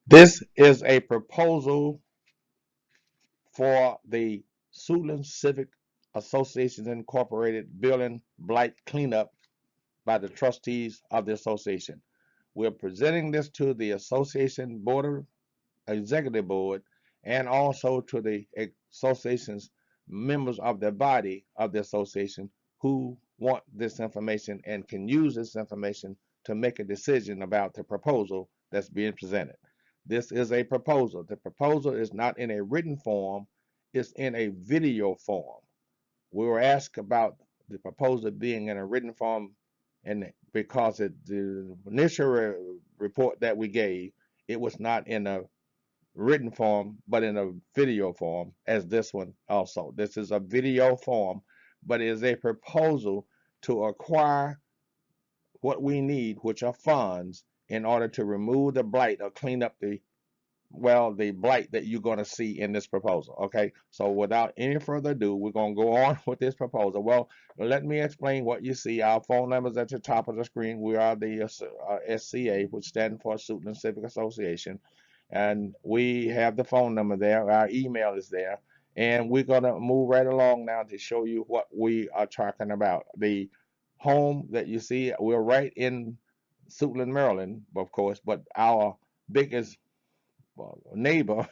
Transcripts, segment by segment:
This is a proposal for the Suitland Civic Association Incorporated Building Blight Cleanup by the trustees of the association. We're presenting this to the association board, executive board, and also to the association's members of the body of the association who want this information and can use this information to make a decision about the proposal that's being presented. This is a proposal. The proposal is not in a written form, it's in a video form. We were asked about the proposal being in a written form, and because the initial report that we gave, it was not in a written form, but in a video form, as this one also. This is a video form, but it is a proposal to acquire what we need, which are funds, in order to remove the blight or clean up the blight that you're going to see in this proposal. Okay, so without any further ado, we're going to go on with this proposal. Well, let me explain what you see. Our phone numbers at the top of the screen. We are the SCA, which stands for Suitland Civic Association, and we have the phone number there. Our email is there, and we're going to move right along now to show you what we are talking about. The home that you see, we're right in Suitland, Maryland, of course, but our biggest neighbor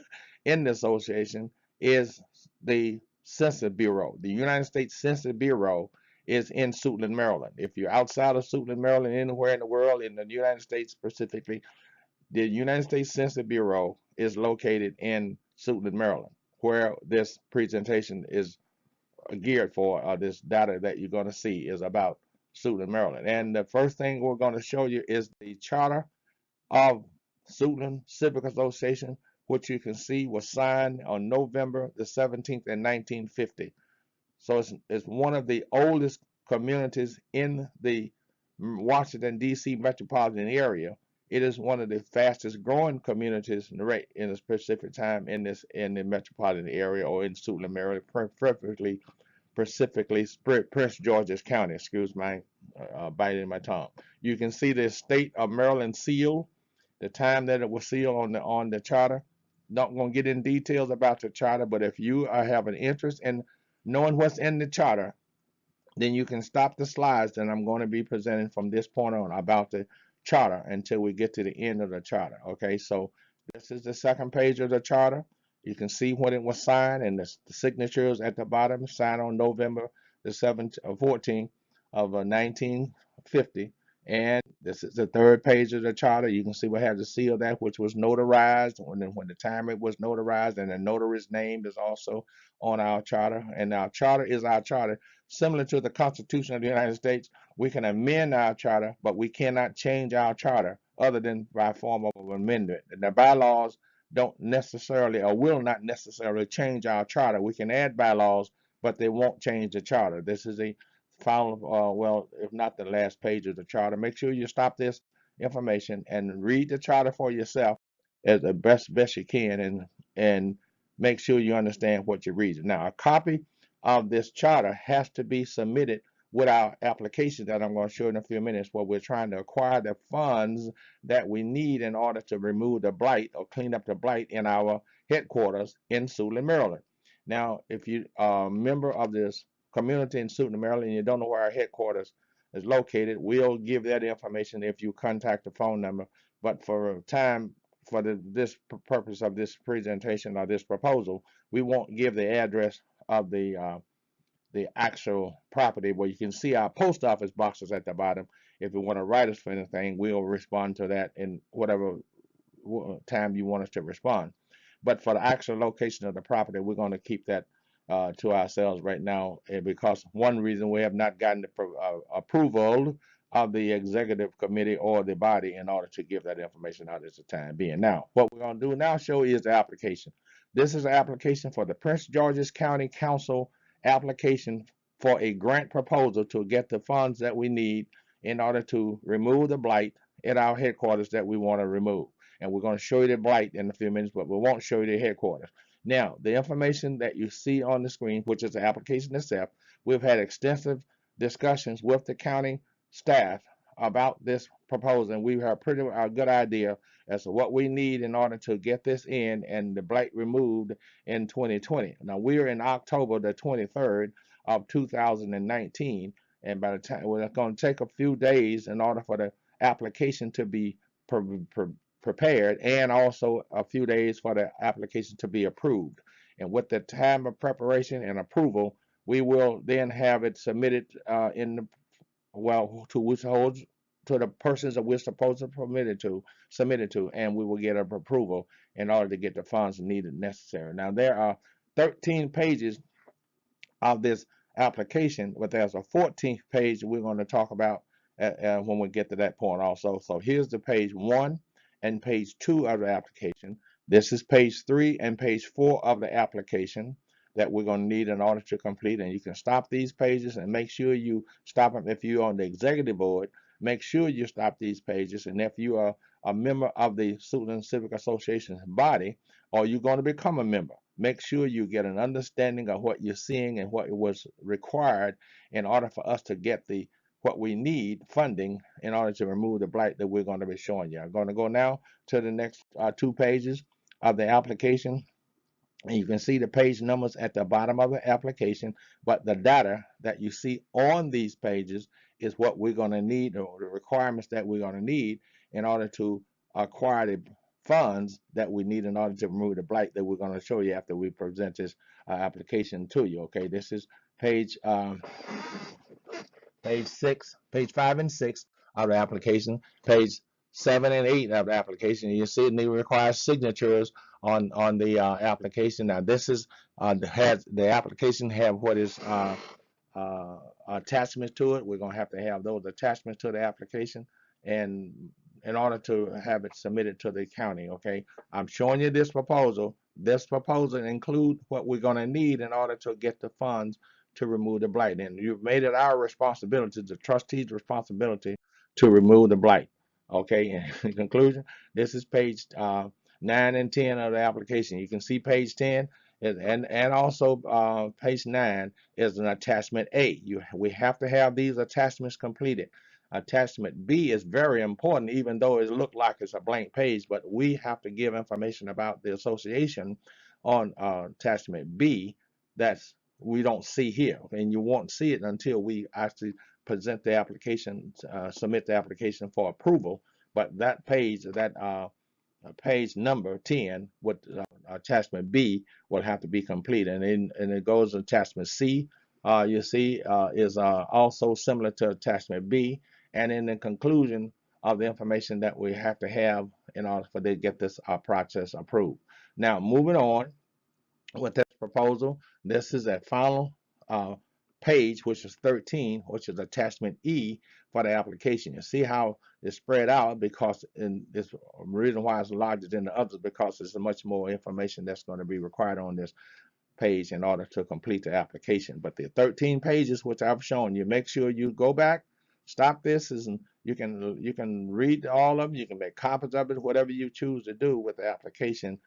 in the association is the Census Bureau. The United States Census Bureau is in Suitland, Maryland. If you're outside of Suitland, Maryland, anywhere in the world, in the United States specifically, the United States Census Bureau is located in Suitland, Maryland, where this presentation is geared for. This data that you're going to see is about Suitland, Maryland. And the first thing we're going to show you is the charter of Suitland Civic Association, which you can see was signed on November the 17th in 1950. So it's one of the oldest communities in the Washington, D.C. metropolitan area. It is one of the fastest growing communities in a specific time in the metropolitan area or in Suitland, Maryland, specifically Prince George's County. Excuse my biting my tongue. You can see the state of Maryland seal, the time that it was sealed on the charter. Not going to get in details about the charter, but if you have an interest in knowing what's in the charter, then you can stop the slides that I'm going to be presenting from this point on about the charter until we get to the end of the charter. Okay, so this is the second page of the charter. You can see when it was signed, and the signatures at the bottom, signed on November the 14th of 1950. And this is the third page of the charter. You can see we have the seal that which was notarized when the time it was notarized, and the notary's name is also on our charter. And our charter is our charter. Similar to the Constitution of the United States, we can amend our charter, but we cannot change our charter other than by form of an amendment. And the bylaws don't necessarily or will not necessarily change our charter. We can add bylaws, but they won't change the charter. This is a final, well, if not the last page of the charter. Make sure you stop this information and read the charter for yourself as the best you can, and make sure you understand what you're reading. Now, a copy of this charter has to be submitted with our application that I'm going to show in a few minutes, where we're trying to acquire the funds that we need in order to remove the blight or clean up the blight in our headquarters in Suitland, Maryland. Now, if you are a member of this community in Suitland, Maryland, and you don't know where our headquarters is located, we'll give that information if you contact the phone number. But for time, for this purpose of this presentation or this proposal, we won't give the address of the actual property, where you can see our post office boxes at the bottom. If you want to write us for anything, we'll respond to that in whatever time you want us to respond. But for the actual location of the property, we're going to keep that to ourselves right now, because one reason we have not gotten the approval of the executive committee or the body in order to give that information out at the time being. Now, what we're going to do now show is the application. This is an application for the Prince George's County Council application for a grant proposal to get the funds that we need in order to remove the blight at our headquarters that we want to remove. And we're going to show you the blight in a few minutes, but we won't show you the headquarters. Now, the information that you see on the screen, which is the application itself, we've had extensive discussions with the county staff about this proposing, we have pretty a good idea as to what we need in order to get this in and the blight removed in 2020. Now we're in October the 23rd of 2019, and by the time we're going to take a few days in order for the application to be pre pre prepared, and also a few days for the application to be approved. And with the time of preparation and approval, we will then have it submitted in the well to which holds to the persons that we're supposed to submit it to, and we will get an approval in order to get the funds needed necessary. Now there are 13 pages of this application, but there's a 14th page we're going to talk about when we get to that point also. So here's the page 1 and page 2 of the application. This is page 3 and page 4 of the application that we're going to need in order to complete. And you can stop these pages and make sure you stop them. If you're on the executive board, make sure you stop these pages. And if you are a member of the Suitland Civic Association's body, or you're going to become a member, make sure you get an understanding of what you're seeing and what was required in order for us to get the what we need funding in order to remove the blight that we're going to be showing you. I'm going to go now to the next 2 pages of the application. And you can see the page numbers at the bottom of the application, but the data that you see on these pages is what we're going to need, or the requirements that we're going to need in order to acquire the funds that we need in order to remove the blight that we're going to show you after we present this application to you. Okay, this is page 5 and 6 of the application, page 7 and 8 of the application. You see it requires signatures on the application. Now this is has the application have what is attachments to it. We're going to have those attachments to the application, and in order to have it submitted to the county. Okay, I'm showing you this proposal. This proposal includes what we're going to need in order to get the funds to remove the blight. And you've made it our responsibility, the trustees' responsibility, to remove the blight. Okay, in conclusion, this is page 9 and 10 of the application. You can see page 10 and also page 9 is an attachment A. We have to have these attachments completed. Attachment B is very important, even though it looks like it's a blank page, but we have to give information about the association on attachment B that's we don't see here, and you won't see it until we actually present the application, submit the application for approval. But that page, page number 10 with attachment B will have to be complete, and it goes to attachment C. You see, is also similar to attachment B, and in the conclusion of the information that we have to have in order for they get this process approved. Now, moving on with this proposal, this is a final page, which is 13, which is attachment E for the application. You see how it's spread out, because in this reason why it's larger than the others, because there's much more information that's going to be required on this page in order to complete the application. But the 13 pages which I've shown you, make sure you go back, stop this, and you can read all of them. You can make copies of it, whatever you choose to do with the application.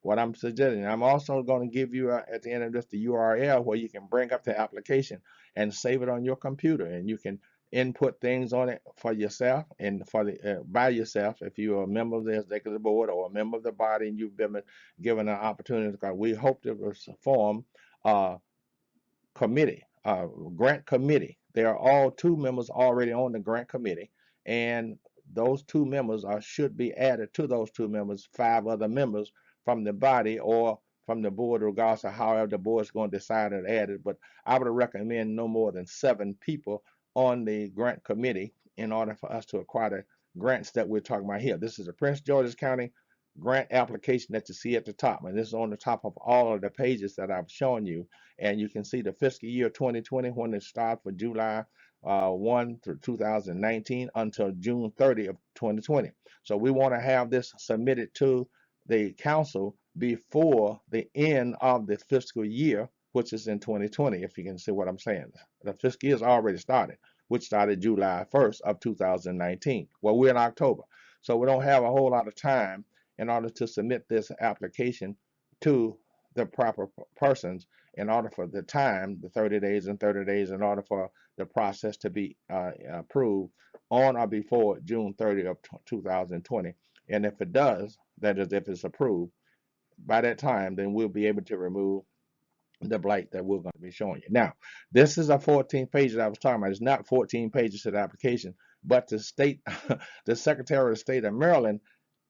What I'm suggesting, I'm also going to give you at the end of this the URL where you can bring up the application and save it on your computer, and you can input things on it for yourself and for the by yourself if you're a member of the executive board or a member of the body and you've been given an opportunity. We hope to form a committee, grant committee. There are all 2 members already on the grant committee, and those 2 members should be added to those 2 members 5 other members from the body or from the board, regardless of however the board is going to decide to add it. But I would recommend no more than 7 people on the grant committee in order for us to acquire the grants that we're talking about here. This is a Prince George's County grant application that you see at the top, and this is on the top of all of the pages that I've shown you. And you can see the fiscal year 2020 when it starts for July 1 through 2019 until June 30 of 2020. So we want to have this submitted to the council before the end of the fiscal year, which is in 2020, if you can see what I'm saying. The fiscal year is already started, which started July 1st of 2019. Well, we're in October, so we don't have a whole lot of time in order to submit this application to the proper persons in order for the time, the 30 days and 30 days, in order for the process to be approved on or before June 30th of 2020. And if it does, that is, if it's approved by that time, then we'll be able to remove the blight that we're going to be showing you. Now, this is a 14 page that I was talking about. It's not 14 pages to the application, but the state, the Secretary of State of Maryland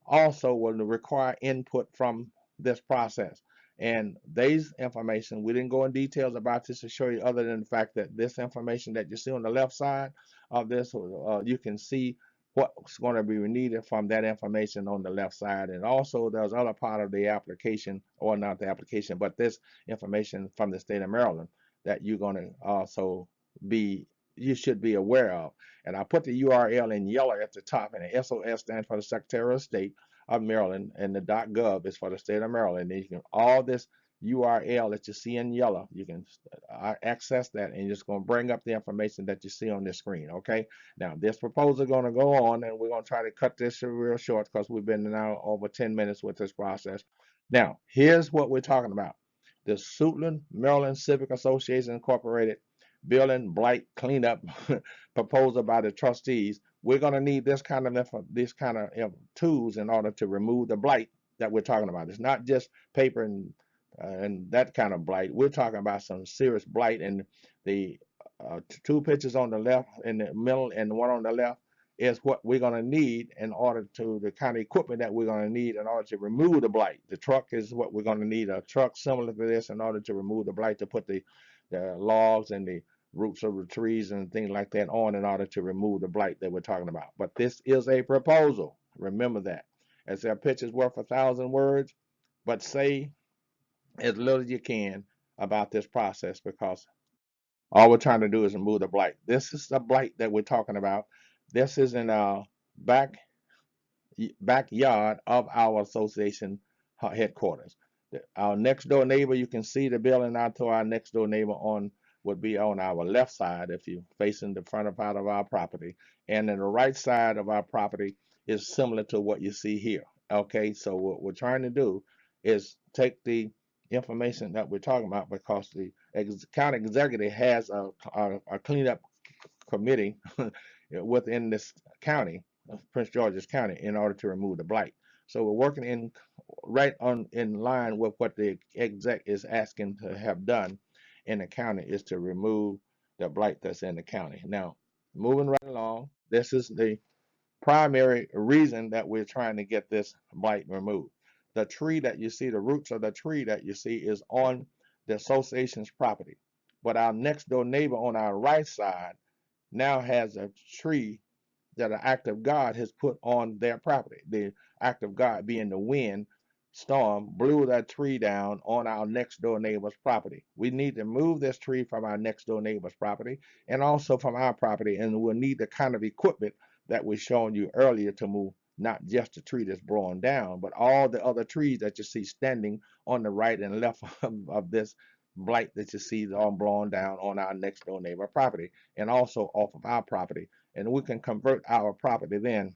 also will require input from this process. And these information, we didn't go in details about this to show you, other than the fact that this information that you see on the left side of this, you can see what's going to be needed from that information on the left side. And also there's other part of the application, or not the application, but this information from the state of Maryland that you're going to also you should be aware of. And I put the URL in yellow at the top, and the SOS stands for the Secretary of State of Maryland, and the .gov is for the state of Maryland. And you can, all this URL that you see in yellow, you can access that, and you're just going to bring up the information that you see on this screen. Okay, now this proposal is going to go on, and we're going to try to cut this real short because we've been now over 10 minutes with this process. Now, here's what we're talking about: the Suitland, Maryland Civic Association Incorporated building blight cleanup proposal by the trustees. We're going to need this kind of tools in order to remove the blight that we're talking about. It's not just paper and that kind of blight. We're talking about some serious blight. And the two pictures on the left, in the middle, and the one on the left is what we're going to need in order to, the kind of equipment that we're going to need in order to remove the blight. The truck is what we're going to need, a truck similar to this, in order to remove the blight, to put the logs and the roots of the trees and things like that on, in order to remove the blight that we're talking about. But this is a proposal. Remember that. As a picture's worth 1,000 words, but say as little as you can about this process, because all we're trying to do is remove the blight. This is the blight that we're talking about. This is in our backyard of our association headquarters. Our next door neighbor, you can see the building out to our next door neighbor would be on our left side if you're facing the front part of our property. And then the right side of our property is similar to what you see here. Okay, so what we're trying to do is take the information that we're talking about, because the county executive has a cleanup committee within this county, Prince George's County, in order to remove the blight. So we're working in line with what the exec is asking to have done in the county, is to remove the blight that's in the county. Now, moving right along, this is the primary reason that we're trying to get this blight removed. The tree that you see, the roots of the tree that you see, is on the association's property. But our next door neighbor on our right side now has a tree that an act of God has put on their property. The act of God being the wind storm blew that tree down on our next door neighbor's property. We need to move this tree from our next door neighbor's property, and also from our property, and we'll need the kind of equipment that we showed you earlier to move not just the tree that's blowing down, but all the other trees that you see standing on the right and left of this blight that you see all blowing down on our next door neighbor property, and also off of our property. And we can convert our property then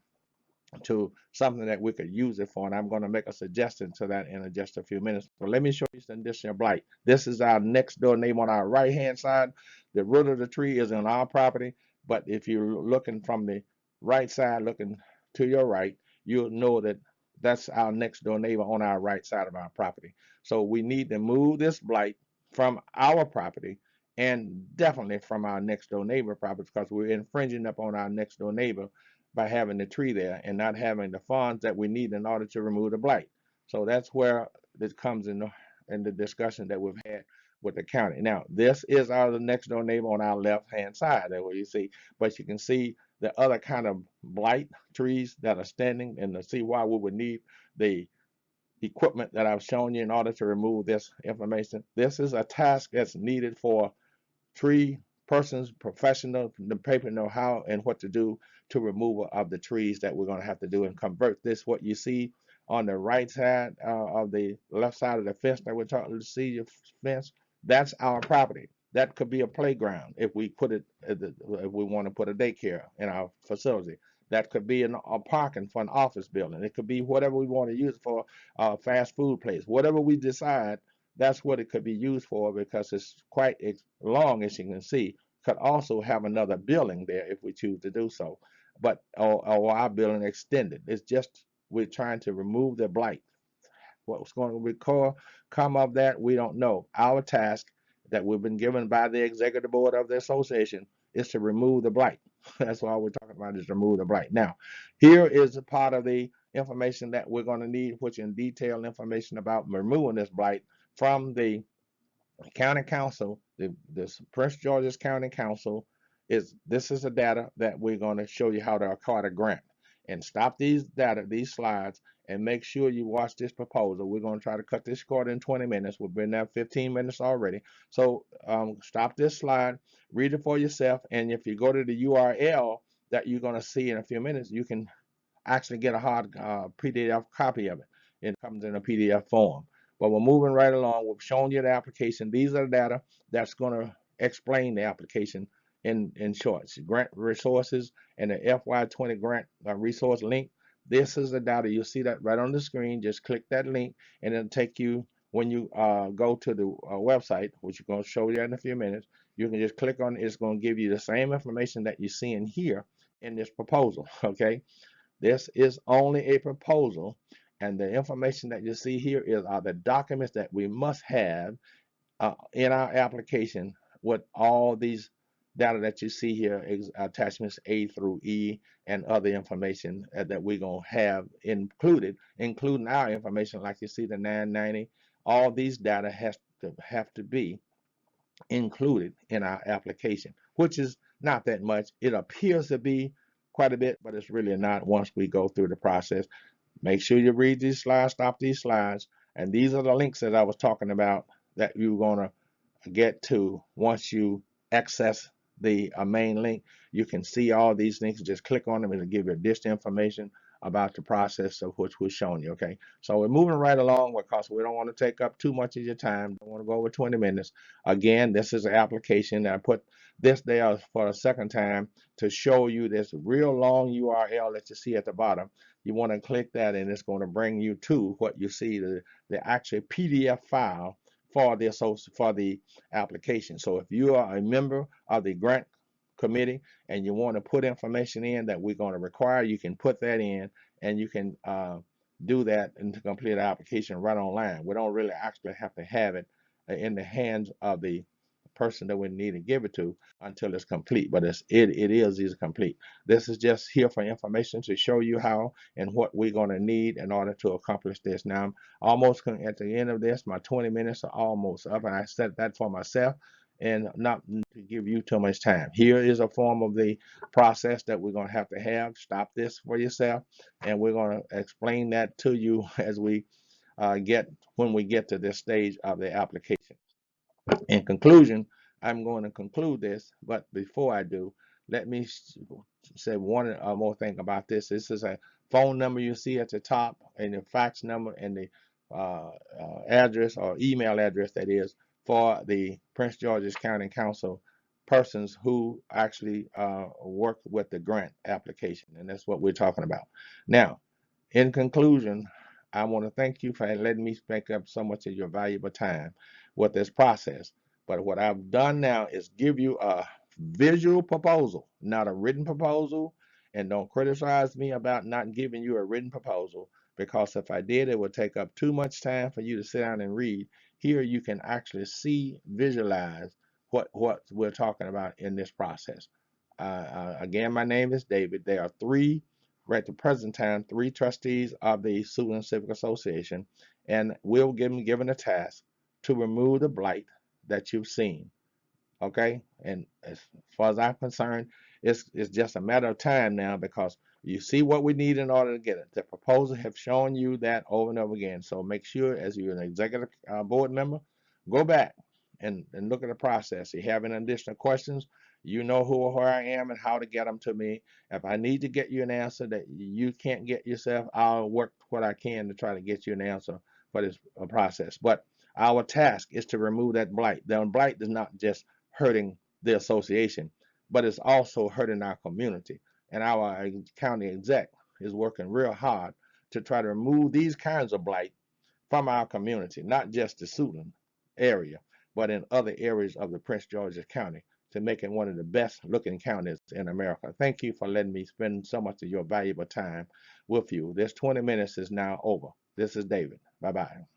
to something that we could use it for. And I'm going to make a suggestion to that in just a few minutes. So let me show you some additional blight. This is our next door neighbor on our right hand side. The root of the tree is on our property, but if you're looking from the right side, looking to your right, you'll know that that's our next door neighbor on our right side of our property. So we need to move this blight from our property, and definitely from our next door neighbor property, because we're infringing upon our next door neighbor by having the tree there and not having the funds that we need in order to remove the blight. So that's where this comes in the discussion that we've had with the county. Now, this is our next door neighbor on our left hand side, there where you see, but you can see the other kind of blight trees that are standing, and to see why we would need the equipment that I've shown you in order to remove this information. This is a task that's needed for tree persons, professional, the paper know how and what to do to removal of the trees that we're going to have to do, and convert this, what you see on the right side of the left side of the fence that we're talking to see your fence, that's our property. That could be a playground if we put it, if we want to put a daycare in our facility. That could be a parking for an office building. It could be whatever we want to use it for, a fast food place. Whatever we decide that's what it could be used for, because it's quite long, as you can see. Could also have another building there if we choose to do so, but or our building extended. It's just we're trying to remove the blight. What's going to come of that, we don't know. Our task that we've been given by the executive board of the association is to remove the blight. That's all we're talking about, is remove the blight. Now, here is a part of the information that we're going to need, which in detailed information about removing this blight from the county council. This Prince George's County Council this is the data that we're going to show you how to acquire a grant. And stop these slides, and make sure you watch this proposal. We're going to try to cut this short in 20 minutes. We've been there 15 minutes already. So stop this slide, read it for yourself, and if you go to the URL that you're going to see in a few minutes, you can actually get a hard PDF copy of it. It comes in a PDF form. But we're moving right along. We've shown you the application. These are the data that's going to explain the application in short. Grant resources and the FY20 grant resource link. This is the data. You'll see that right on the screen. Just click that link, and it'll take you, when you go to the website, which we're going to show you in a few minutes. You can just click on it. It's going to give you the same information that you see in here in this proposal. Okay. This is only a proposal, and the information that you see here are the documents that we must have in our application, with all these data that you see here, attachments A through E, and other information that we're going to have included, including our information, like you see the 990. All these data have to be included in our application, which is not that much. It appears to be quite a bit, but it's really not once we go through the process. Make sure you read these slides, stop these slides, and these are the links that I was talking about that you're going to get to once you access the main link. You can see all these links. Just click on them, and it'll give you additional information about the process of which we're showing you. Okay, so we're moving right along because we don't want to take up too much of your time. Don't want to go over 20 minutes. Again, this is an application. I put this there for a second time to show you this real long URL that you see at the bottom. You want to click that, and it's going to bring you to what you see, the actual PDF file for the application. So if you are a member of the grant committee and you want to put information in that we're going to require, you can put that in, and you can do that and to complete the application right online. We don't really actually have to have it in the hands of the person that we need to give it to until it's complete, but it is complete. This is just here for information to show you how and what we're going to need in order to accomplish this. Now I'm almost at the end of this. My 20 minutes are almost up, and I set that for myself and not to give you too much time. Here is a form of the process that we're going to have. Stop this for yourself, and we're going to explain that to you as we when we get to this stage of the application. In conclusion, I'm going to conclude this, but before I do, let me say one more thing about this. This is a phone number you see at the top, and the fax number, and the address or email address, that is, for the Prince George's County Council persons who actually work with the grant application, and that's what we're talking about. Now, in conclusion, I want to thank you for letting me spend up so much of your valuable time with this process. But what I've done now is give you a visual proposal, not a written proposal. And don't criticize me about not giving you a written proposal, because if I did, it would take up too much time for you to sit down and read. Here you can actually see, visualize what we're talking about in this process. Again, my name is David. There are three, right at the present time, three trustees of the Suitland Civic Association, and we'll give them given a task to remove the blight that you've seen. Okay, and as far as I'm concerned, it's just a matter of time now, because you see what we need in order to get it. The proposal have shown you that over and over again. So make sure, as you're an executive board member, go back and look at the process. If you have any additional questions, you know who I am and how to get them to me. If I need to get you an answer that you can't get yourself, I'll work what I can to try to get you an answer for this process. But our task is to remove that blight. The blight is not just hurting the association, but it's also hurting our community. And our county exec is working real hard to try to remove these kinds of blight from our community, not just the Suitland, area, but in other areas of the Prince George's County to make it one of the best looking counties in America. Thank you for letting me spend so much of your valuable time with you. This 20 minutes is now over. This is David. Bye bye.